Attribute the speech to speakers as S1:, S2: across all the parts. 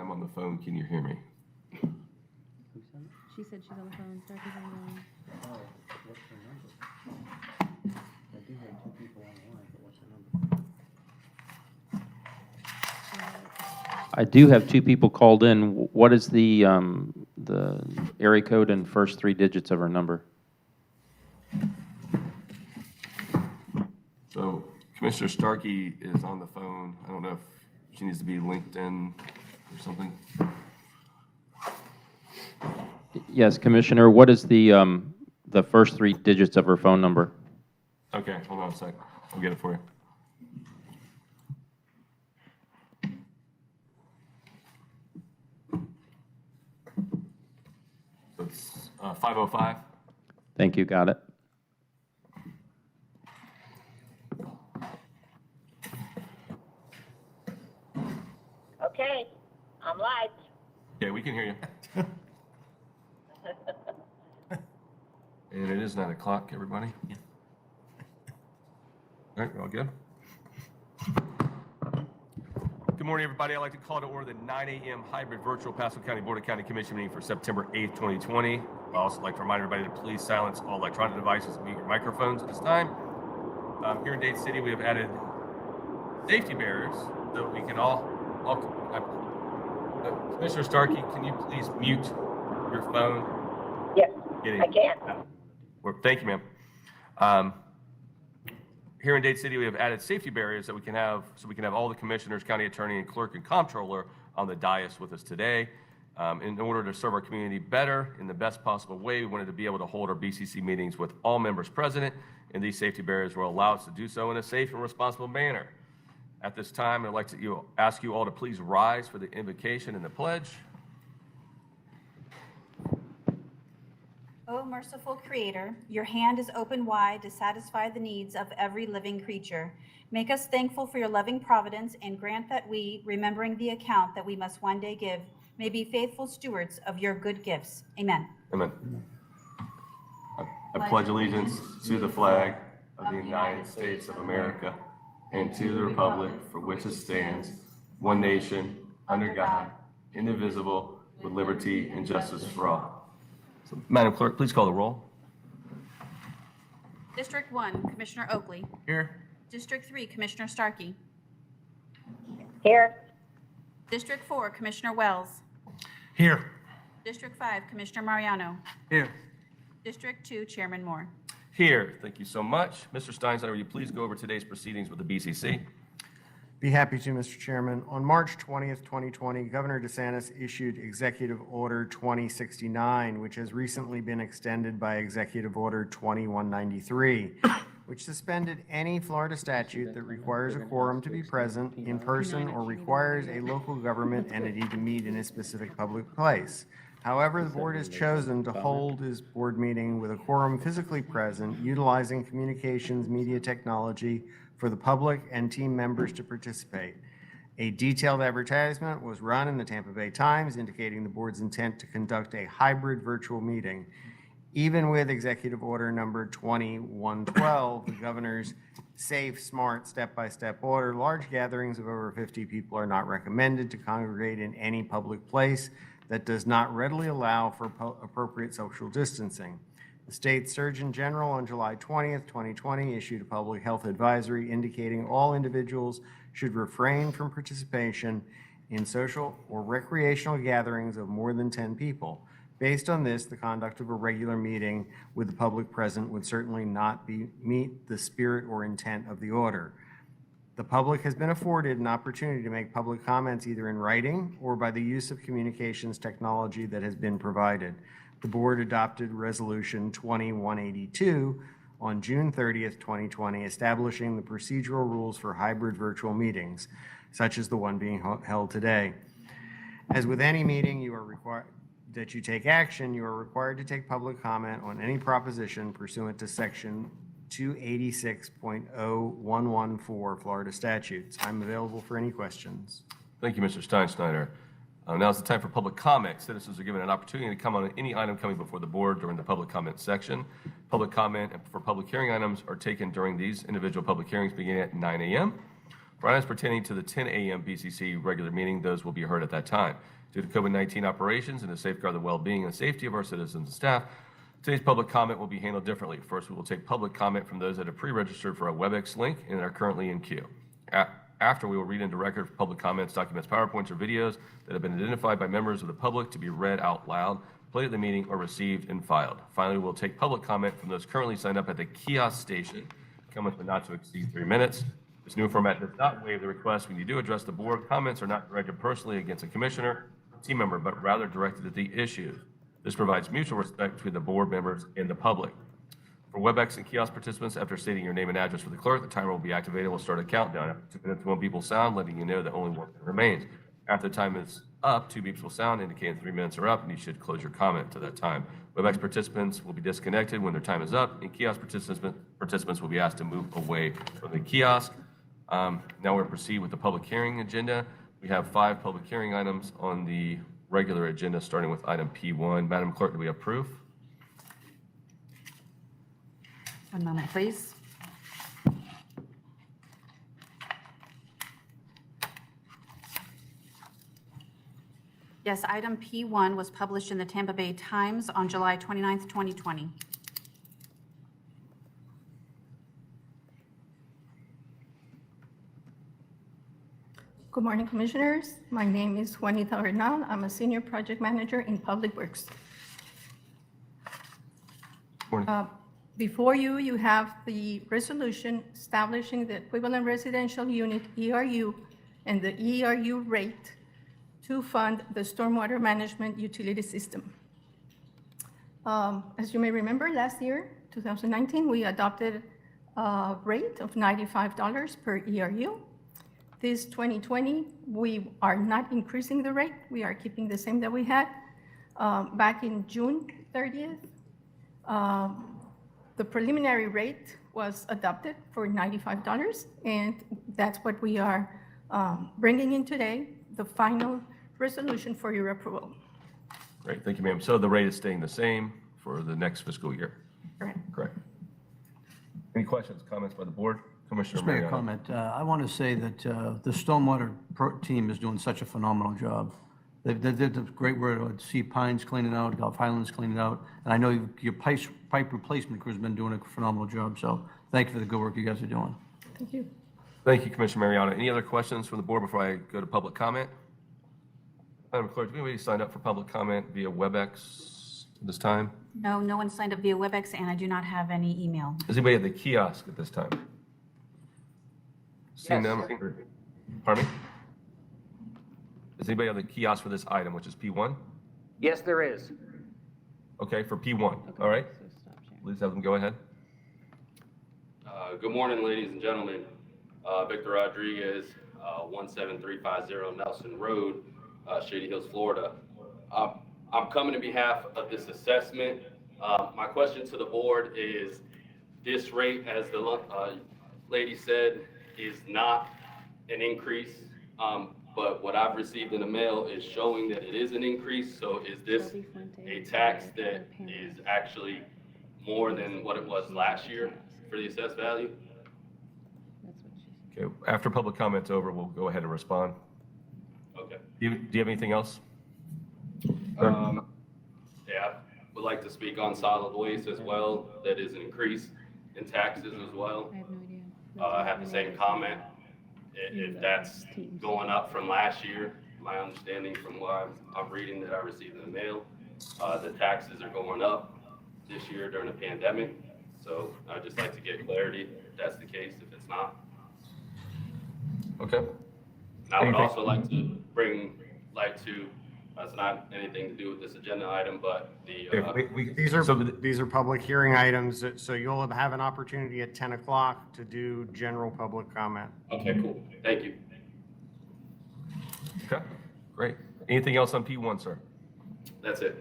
S1: I'm on the phone. Can you hear me?
S2: She said she's on the phone. Starkey's on the phone.
S3: Oh, what's her number? I do have 2 people on the line, but what's her number?
S4: I do have 2 people called in. What is the area code and first 3 digits of her number?
S1: So Commissioner Starkey is on the phone. I don't know if she needs to be linked in or something.
S4: Yes, Commissioner, what is the first 3 digits of her phone number?
S1: Okay, hold on a sec. I'll get it for you. So it's 505.
S4: Thank you, got it.
S5: Okay, I'm live.
S1: Yeah, we can hear you. And it is 9 o'clock, everybody.
S3: Yeah.
S1: All right, we're all good. Good morning, everybody. I'd like to call to order the 9 a.m. hybrid virtual Pasco County Board of County Commission meeting for September 8th, 2020. I'd also like to remind everybody to please silence all electronic devices and mute your microphones at this time. Here in Dade City, we have added safety barriers so we can all Commissioner Starkey, can you please mute your phone?
S5: Yes, I can.
S1: Thank you, ma'am. Here in Dade City, we have added safety barriers that we can have, so we can have all the commissioners, county attorney, and clerk and comptroller on the dais with us today. In order to serve our community better in the best possible way, we wanted to be able to hold our BCC meetings with all members present, and these safety barriers will allow us to do so in a safe and responsible manner. At this time, I'd like to ask you all to please rise for the invocation and the pledge.
S6: O merciful Creator, your hand is open wide to satisfy the needs of every living creature. Make us thankful for your loving providence and grant that we, remembering the account that we must one day give, may be faithful stewards of your good gifts. Amen.
S1: Amen. I pledge allegiance to the flag of the United States of America and to the republic for which it stands, one nation, under God, indivisible, with liberty and justice for all. So, Madam Clerk, please call the roll.
S6: District 1, Commissioner Oakley.
S1: Here.
S6: District 3, Commissioner Starkey.
S5: Here.
S6: District 4, Commissioner Wells.
S3: Here.
S6: District 5, Commissioner Mariano.
S3: Here.
S6: District 2, Chairman Moore.
S1: Here. Thank you so much. Mr. Steinstein, will you please go over today's proceedings with the BCC?
S7: Be happy to, Mr. Chairman. On March 20th, 2020, Governor DeSantis issued Executive Order 2069, which has recently been extended by Executive Order 2193, which suspended any Florida statute that requires a quorum to be present in person or requires a local government entity to meet in a specific public place. However, the board has chosen to hold its board meeting with a quorum physically present, utilizing communications media technology for the public and team members to participate. A detailed advertisement was run in the Tampa Bay Times indicating the board's intent to conduct a hybrid virtual meeting. Even with Executive Order number 2112, the governor's safe, smart, step-by-step order, large gatherings of over 50 people are not recommended to congregate in any public place that does not readily allow for appropriate social distancing. The state Surgeon General on July 20th, 2020 issued a public health advisory indicating all individuals should refrain from participation in social or recreational gatherings of more than 10 people. Based on this, the conduct of a regular meeting with the public present would certainly not meet the spirit or intent of the order. The public has been afforded an opportunity to make public comments either in writing or by the use of communications technology that has been provided. The board adopted Resolution 2182 on June 30th, 2020, establishing the procedural rules for hybrid virtual meetings, such as the one being held today. As with any meeting, you are required that you take action, you are required to take public comment on any proposition pursuant to Section 286.0114 Florida statutes. I'm available for any questions.
S1: Thank you, Mr. Steinschneider. Now is the time for public comment. Citizens are given an opportunity to comment on any item coming before the board during the public comment section. Public comment for public hearing items are taken during these individual public hearings beginning at 9 a.m. For items pertaining to the 10 a.m. BCC regular meeting, those will be heard at that time. Due to COVID-19 operations and to safeguard the well-being and safety of our citizens and staff, today's public comment will be handled differently. First, we will take public comment from those that have pre-registered for our WebEx link and are currently in queue. After, we will read into record public comments, documents, PowerPoints, or videos that have been identified by members of the public to be read out loud, played at the meeting, or received and filed. Finally, we'll take public comment from those currently signed up at the kiosk station. Comments but not to exceed 3 minutes. This new format does not waive the request when you do address the board. Comments are not directed personally against a commissioner, team member, but rather directed at the issue. This provides mutual respect between the board members and the public. For WebEx and kiosk participants, after stating your name and address for the clerk, the timer will be activated. We'll start a countdown. After 2 minutes, 1 beep will sound, letting you know that only 1 minute remains. After the time is up, 2 beeps will sound, indicating 3 minutes are up, and you should close your comment to that time. WebEx participants will be disconnected when their time is up, and kiosk participants will be asked to move away from the kiosk. Now we'll proceed with the public hearing agenda. We have 5 public hearing items on the regular agenda, starting with item P1. Madam Clerk, do we have proof?
S6: One moment, please. Yes, item P1 was published in the Tampa Bay Times on July 29th, 2020.
S8: Good morning, Commissioners. My name is Juanita Bernal. I'm a Senior Project Manager in Public Works.
S1: Morning.
S8: Before you, you have the resolution establishing the equivalent residential unit, ERU, and the ERU rate to fund the stormwater management utility system. As you may remember, last year, 2019, we adopted a rate of $95 per ERU. This 2020, we are not increasing the rate. We are keeping the same that we had. Back in June 30th, the preliminary rate was adopted for $95, and that's what we are bringing in today, the final resolution for your approval.
S1: Great, thank you, ma'am. So the rate is staying the same for the next fiscal year?
S8: Correct.
S1: Correct. Any questions, comments by the board? Commissioner
S3: Just make a
S1: Mariano.
S3: comment. I want to say that the stormwater team is doing such a phenomenal job. They did a great work at Sea Pines cleaning out, Gulf Highlands cleaning out, and I know your pipe replacement crew's been doing a phenomenal job, so thank you for the good work you guys are doing.
S8: Thank you.
S1: Thank you, Commissioner Mariano. Any other questions from the board before I go to public comment? Madam Clerk, do anybody signed up for public comment via WebEx at this time?
S6: No, no one signed up via WebEx, and I do not have any email.
S1: Is anybody at the kiosk at this time? Seeing them? Pardon me? Is anybody on the kiosk for this item, which is P1?
S9: Yes, there is.
S1: Okay, for P1, all right?
S2: So stop sharing.
S1: Please have them go ahead.
S10: Good morning, ladies and gentlemen. Victor Rodriguez, 17350 Nelson Road, Shady Hills, Florida. I'm coming on behalf of this assessment. My question to the board is, this rate, as the lady said, is not an increase, but what I've received in the mail is showing that it is an increase. So is this a tax that is actually more than what it was last year for the assessed value?
S2: That's what she said.
S1: Okay, after public comment's over, we'll go ahead and respond.
S10: Okay.
S1: Do you have anything else?
S10: Yeah, I would like to speak on solid waste as well. That is an increase in taxes as well.
S2: I have no idea.
S10: I have the same comment. If that's going up from last year, my understanding from what I'm reading that I received in the mail, the taxes are going up this year during the pandemic. So I'd just like to get clarity if that's the case, if it's not.
S1: Okay.
S10: And I would
S1: Anything-
S10: also like to it's not anything to do with this agenda item, but the,
S7: These are public hearing items, so you'll have an opportunity at 10 o'clock to do general public comment.
S10: okay, cool. Thank you.
S1: Okay, great. Anything else on P1, sir?
S10: That's it.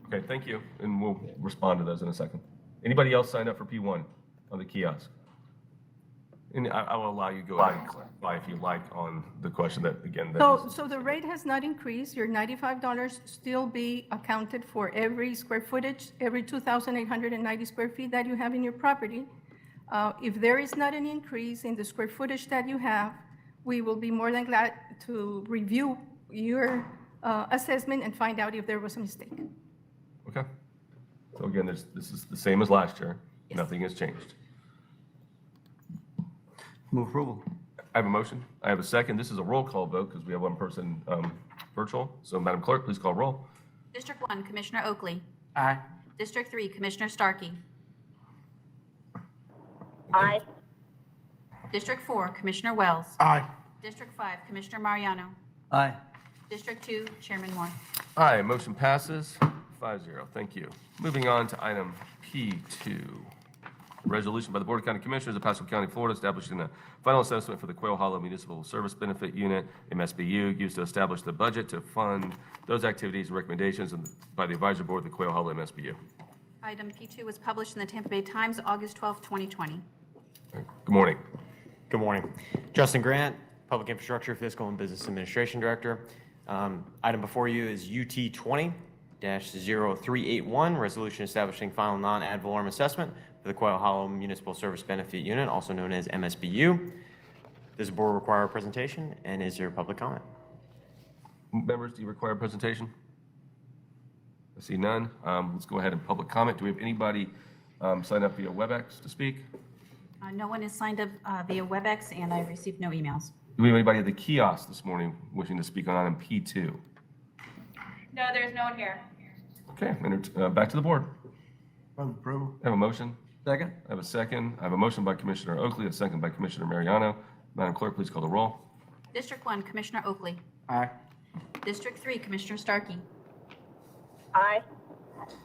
S1: Okay, thank you, and we'll respond to those in a second. Anybody else sign up for P1 on the kiosk? And I will allow you to go ahead and clarify if you like on the question that, again, that is.
S8: So the rate has not increased. Your $95 still be accounted for every square footage, every 2,890 square feet that you have in your property. If there is not an increase in the square footage that you have, we will be more than glad to review your assessment and find out if there was a mistake.
S1: Okay. So again, this is the same as last year. Nothing has changed.
S3: Move approval.
S1: I have a motion. I have a second. This is a roll call vote because we have one person virtual. So Madam Clerk, please call roll.
S6: District 1, Commissioner Oakley.
S3: Aye.
S6: District 3, Commissioner Starkey.
S5: Aye.
S6: District 4, Commissioner Wells.
S3: Aye.
S6: District 5, Commissioner Mariano.
S3: Aye.
S6: District 2, Chairman Moore.
S1: Aye, motion passes 5-0. Thank you. Moving on to item P2. Resolution by the Board of County Commissioners of Pasco County, Florida, establishing a final assessment for the Quail Hollow Municipal Service Benefit Unit, MSBU, used to establish the budget to fund those activities and recommendations by the Advisory Board of the Quail Hollow MSBU.
S6: Item P2 was published in the Tampa Bay Times, August 12, 2020.
S1: Good morning.
S9: Good morning. Justin Grant, Public Infrastructure, Fiscal and Business Administration Director. Item before you is UT 20-0381, resolution establishing final non-ad valorem assessment for the Quail Hollow Municipal Service Benefit Unit, also known as MSBU. Does the board require a presentation, and is there public comment?
S1: Members, do you require a presentation? I see none. Let's go ahead and public comment. Do we have anybody sign up via WebEx to speak?
S6: No one is signed up via WebEx, and I received no emails.
S1: Do we have anybody at the kiosk this morning wishing to speak on item P2?
S2: No, there's no one here.
S1: Okay, back to the board.
S3: Move approval.
S1: I have a motion.
S3: Second.
S1: I have a second. I have a motion by Commissioner Oakley, a second by Commissioner Mariano. Madam Clerk, please call the roll.
S6: District 1, Commissioner Oakley.
S3: Aye.
S6: District 3, Commissioner Starkey.
S5: Aye.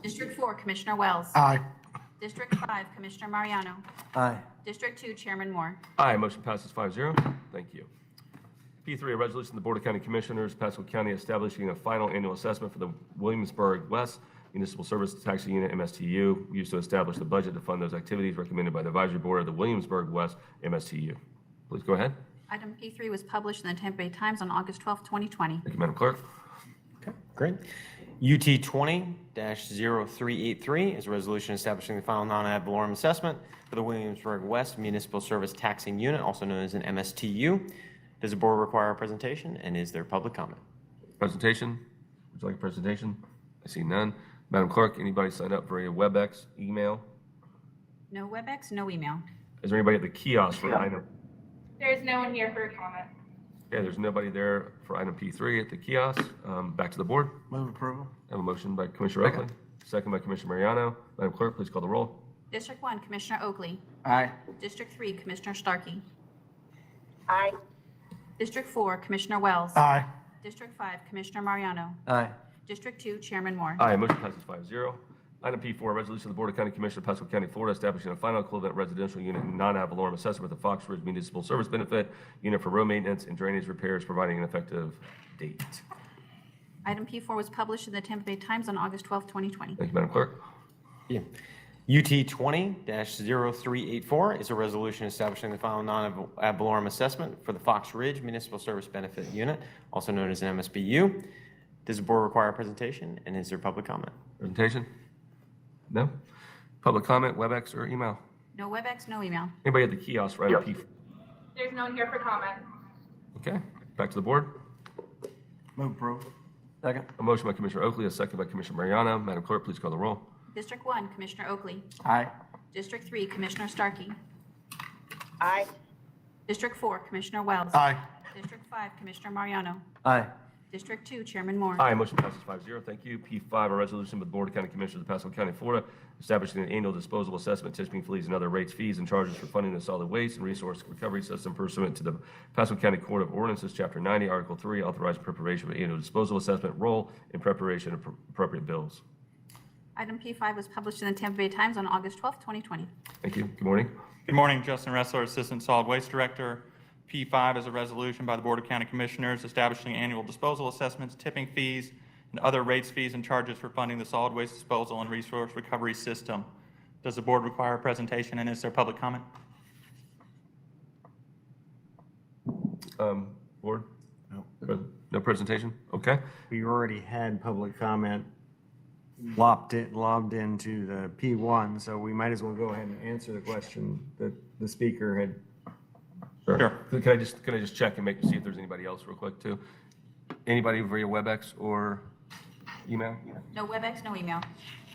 S6: District 4, Commissioner Wells.
S3: Aye.
S6: District 5, Commissioner Mariano.
S3: Aye.
S6: District 2, Chairman Moore.
S1: Aye, motion passes 5-0. Thank you. P3, a resolution of the Board of County Commissioners, Pasco County, establishing a final annual assessment for the Williamsburg West Municipal Service Taxing Unit, MSTU, used to establish the budget to fund those activities recommended by the Advisory Board of the Williamsburg West MSTU. Please go ahead.
S6: Item P3 was published in the Tampa Bay Times on August 12, 2020.
S1: Thank you, Madam Clerk.
S9: Okay, great. UT 20-0383 is a resolution establishing the final non-ad valorem assessment for the Williamsburg West Municipal Service Taxing Unit, also known as an MSTU. Does the board require a presentation, and is there public comment?
S1: Presentation. Would you like a presentation? I see none. Madam Clerk, anybody sign up for a WebEx, email?
S6: No WebEx, no email.
S1: Is there anybody at the kiosk for item?
S2: There's no one here for a comment.
S1: Okay, there's nobody there for item P3 at the kiosk. Back to the board.
S3: Move approval.
S1: I have a motion by Commissioner Oakley, second by Commissioner Mariano. Madam Clerk, please call the roll.
S6: District 1, Commissioner Oakley.
S3: Aye.
S6: District 3, Commissioner Starkey.
S5: Aye.
S6: District 4, Commissioner Wells.
S3: Aye.
S6: District 5, Commissioner Mariano.
S3: Aye.
S6: District 2, Chairman Moore.
S1: Aye, motion passes 5-0. Item P4, resolution of the Board of County Commissioners of Pasco County, Florida, establishing a final equivalent residential unit and non-ad valorem assessment with the Fox Ridge Municipal Service Benefit Unit for road maintenance and drainage repairs, providing an effective date.
S6: Item P4 was published in the Tampa Bay Times on August 12, 2020.
S1: Thank you, Madam Clerk.
S9: Yeah. UT 20-0384 is a resolution establishing the final non-ad valorem assessment for the Fox Ridge Municipal Service Benefit Unit, also known as an MSBU. Does the board require a presentation, and is there public comment?
S1: Presentation? No? Public comment, WebEx, or email?
S6: No WebEx, no email.
S1: Anybody at the kiosk for item P4?
S2: There's no one here for comment.
S1: Okay, back to the board.
S3: Move approval. Second.
S1: A motion by Commissioner Oakley, a second by Commissioner Mariano. Madam Clerk, please call the roll.
S6: District 1, Commissioner Oakley.
S3: Aye.
S6: District 3, Commissioner Starkey.
S5: Aye.
S6: District 4, Commissioner Wells.
S3: Aye.
S6: District 5, Commissioner Mariano.
S3: Aye.
S6: District 2, Chairman Moore.
S1: Aye, motion passes 5-0. Thank you. P5, a resolution with the Board of County Commissioners of Pasco County, Florida, establishing an annual disposal assessment, tipping fees, and other rates, fees, and charges for funding the solid waste and resource recovery system pursuant to the Pasco County Court of Ordinances, Chapter 90, Article 3, authorized preparation of annual disposal assessment role in preparation of appropriate bills.
S6: Item P5 was published in the Tampa Bay Times on August 12, 2020.
S1: Thank you. Good morning.
S11: Good morning, Justin Ressler, Assistant Solid Waste Director. P5 is a resolution by the Board of County Commissioners establishing annual disposal assessments, tipping fees, and other rates, fees, and charges for funding the solid waste disposal and resource recovery system. Does the board require a presentation, and is there public comment?
S1: Board?
S7: No.
S1: No presentation? Okay.
S7: We already had public comment logged into the P1, so we might as well go ahead and answer the question that the speaker had
S11: Sure.
S1: Can I just check and see if there's anybody else real quick too? Anybody via WebEx or email?
S6: No WebEx, no email.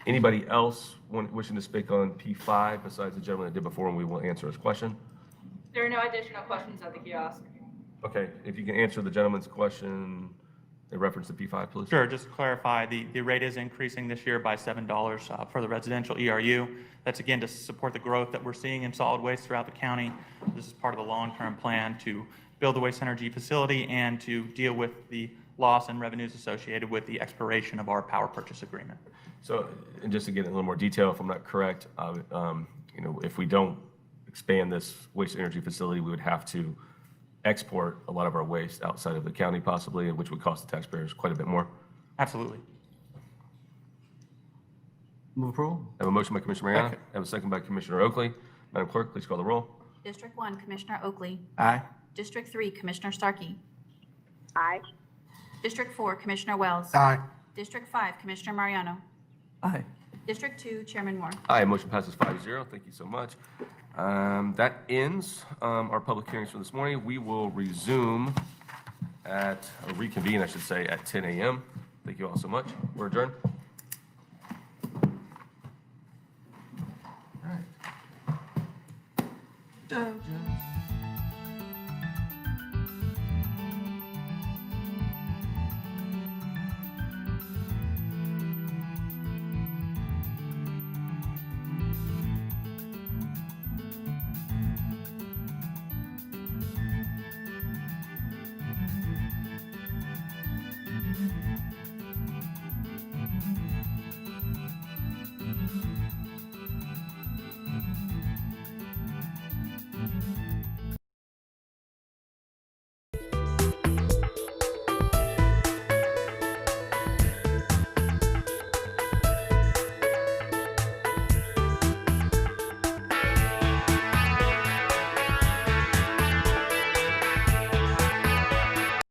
S1: Anybody else wishing to speak on P5 besides the gentleman that did before, and we will answer his question?
S2: There are no additional questions at the kiosk.
S1: Okay, if you can answer the gentleman's question in reference to P5, please.
S11: Sure, just to clarify, the rate is increasing this year by $7 for the residential ERU. That's again to support the growth that we're seeing in solid waste throughout the county. This is part of the long-term plan to build the waste-to-energy facility and to deal with the loss and revenues associated with the expiration of our power purchase agreement.
S1: So, and just to get in a little more detail, if I'm not correct, if we don't expand this waste-to-energy facility, we would have to export a lot of our waste outside of the county possibly, which would cost the taxpayers quite a bit more.
S11: Absolutely.
S3: Move approval?
S1: I have a motion by Commissioner Mariano.
S11: Second.
S1: I have a second by Commissioner Oakley. Madam Clerk, please call the roll.
S6: District 1, Commissioner Oakley.
S3: Aye.
S6: District 3, Commissioner Starkey.
S5: Aye.
S6: District 4, Commissioner Wells.
S3: Aye.
S6: District 5, Commissioner Mariano.
S3: Aye.
S6: District 2, Chairman Moore.
S1: Aye, motion passes 5-0. Thank you so much. That ends our public hearings for this morning. We will reconvene, I should say, at 10 a.m. Thank you all so much. We're adjourned. All right.